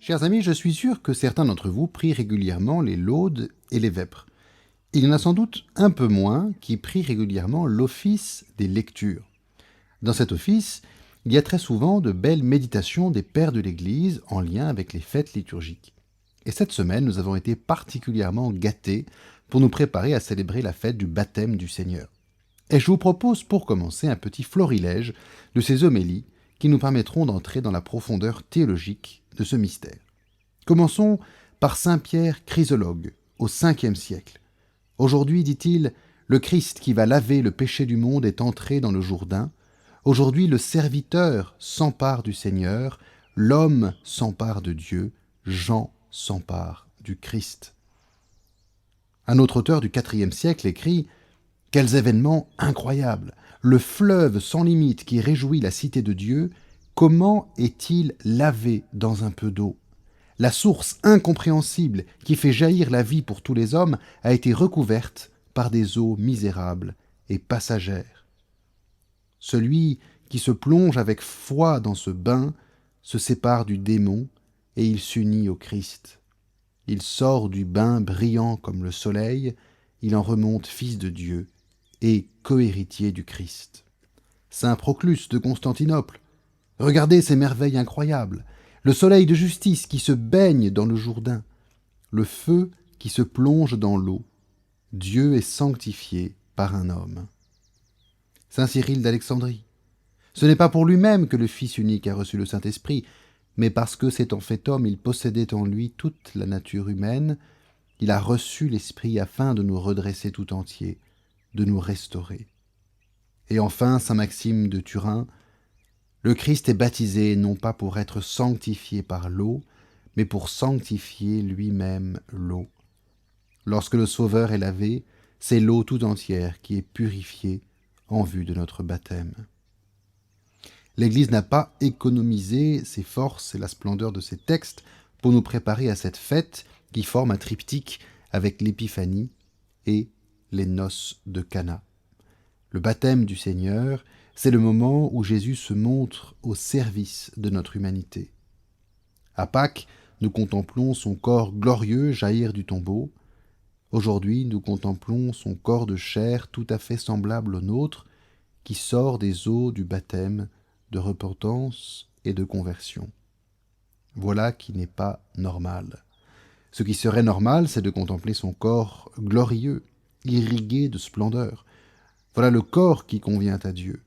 Chers amis, je suis sûr que certains d'entre vous prient régulièrement les laudes et les vêpres. Il y en a sans doute un peu moins qui prient régulièrement l'office des lectures. Dans cet office, il y a très souvent de belles méditations des pères de l'Église en lien avec les fêtes liturgiques. Et cette semaine, nous avons été particulièrement gâtés pour nous préparer à célébrer la fête du baptême du Seigneur. Et je vous propose pour commencer un petit florilège de ces homélies qui nous permettront d'entrer dans la profondeur théologique de ce mystère. Commençons par saint Pierre Chrysologue, au 5e siècle. Aujourd'hui, dit-il, le Christ qui va laver le péché du monde est entré dans le Jourdain. Aujourd'hui, le serviteur s'empare du Seigneur, l'homme s'empare de Dieu, Jean s'empare du Christ. Un autre auteur du 4e siècle écrit « Quels événements incroyables! Le fleuve sans limite qui réjouit la cité de Dieu, comment est-il lavé dans un peu d'eau? La source incompréhensible qui fait jaillir la vie pour tous les hommes a été recouverte par des eaux misérables et passagères. Celui qui se plonge avec foi dans ce bain se sépare du démon et il s'unit au Christ. Il sort du bain brillant comme le soleil, il en remonte fils de Dieu et cohéritier du Christ. Saint Proclus de Constantinople, regardez ces merveilles incroyables, le soleil de justice qui se baigne dans le Jourdain, le feu qui se plonge dans l'eau. Dieu est sanctifié par un homme. Saint Cyril d'Alexandrie, ce n'est pas pour lui-même que le Fils unique a reçu le Saint-Esprit, mais parce que s'étant fait homme, il possédait en lui toute la nature humaine, il a reçu l'Esprit afin de nous redresser tout entier, de nous restaurer. Et enfin, saint Maxime de Turin, le Christ est baptisé non pas pour être sanctifié par l'eau, mais pour sanctifier lui-même l'eau. Lorsque le Sauveur est lavé, c'est l'eau tout entière qui est purifiée en vue de notre baptême. L'Église n'a pas économisé ses forces et la splendeur de ses textes pour nous préparer à cette fête qui forme un triptyque avec l'Épiphanie et les noces de Cana. Le baptême du Seigneur, c'est le moment où Jésus se montre au service de notre humanité. À Pâques, nous contemplons son corps glorieux jaillir du tombeau. Aujourd'hui, nous contemplons son corps de chair tout à fait semblable au nôtre, qui sort des eaux du baptême de repentance et de conversion. Voilà qui n'est pas normal. Ce qui serait normal, c'est de contempler son corps glorieux, irrigué de splendeur. Voilà le corps qui convient à Dieu.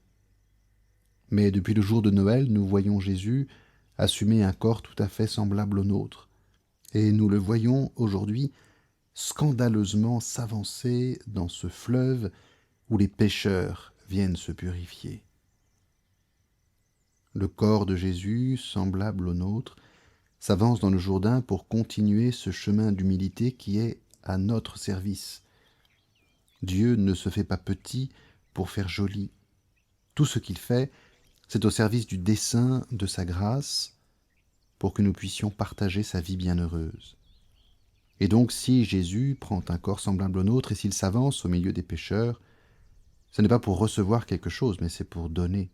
Mais depuis le jour de Noël, nous voyons Jésus assumer un corps tout à fait semblable au nôtre. Et nous le voyons aujourd'hui scandaleusement s'avancer dans ce fleuve où les pécheurs viennent se purifier. Le corps de Jésus, semblable au nôtre, s'avance dans le Jourdain pour continuer ce chemin d'humilité qui est à notre service. Dieu ne se fait pas petit pour faire joli. Tout ce qu'il fait, c'est au service du dessein de sa grâce pour que nous puissions partager sa vie bienheureuse. Et donc, si Jésus prend un corps semblable au nôtre et s'il s'avance au milieu des pécheurs, ce n'est pas pour recevoir quelque chose, mais c'est pour donner.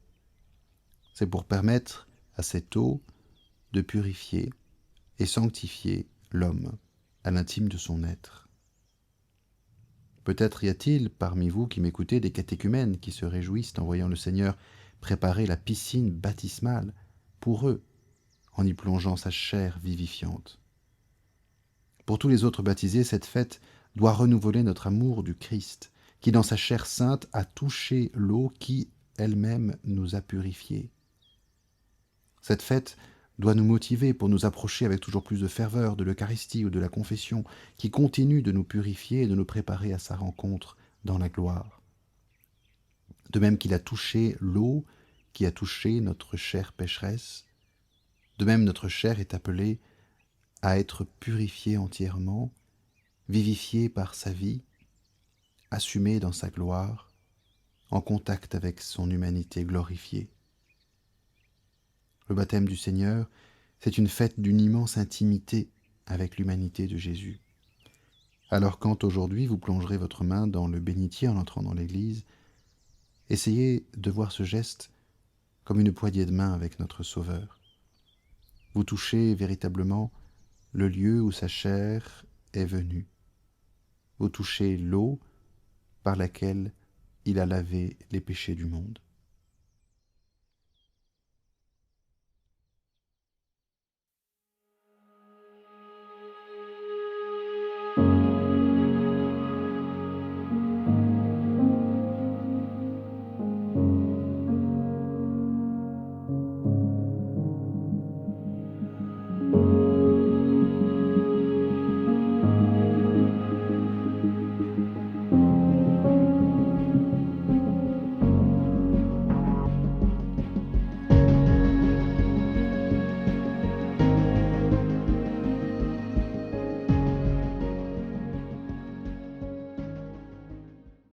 C'est pour permettre à cette eau de purifier et sanctifier l'homme à l'intime de son être. Peut-être y a-t-il parmi vous qui m'écoutez des catéchumènes qui se réjouissent en voyant le Seigneur préparer la piscine baptismale pour eux, en y plongeant sa chair vivifiante. Pour tous les autres baptisés, cette fête doit renouveler notre amour du Christ, qui dans sa chair sainte a touché l'eau qui elle-même nous a purifiés. Cette fête doit nous motiver pour nous approcher avec toujours plus de ferveur de l'Eucharistie ou de la confession, qui continue de nous purifier et de nous préparer à sa rencontre dans la gloire. De même qu'il a touché l'eau qui a touché notre chair pécheresse, de même notre chair est appelée à être purifiée entièrement, vivifiée par sa vie, assumée dans sa gloire, en contact avec son humanité glorifiée. Le baptême du Seigneur, c'est une fête d'une immense intimité avec l'humanité de Jésus. Alors quand aujourd'hui vous plongerez votre main dans le bénitier en entrant dans l'église, essayez de voir ce geste comme une poignée de main avec notre Sauveur. Vous touchez véritablement le lieu où sa chair est venue. Vous touchez l'eau par laquelle il a lavé les péchés du monde.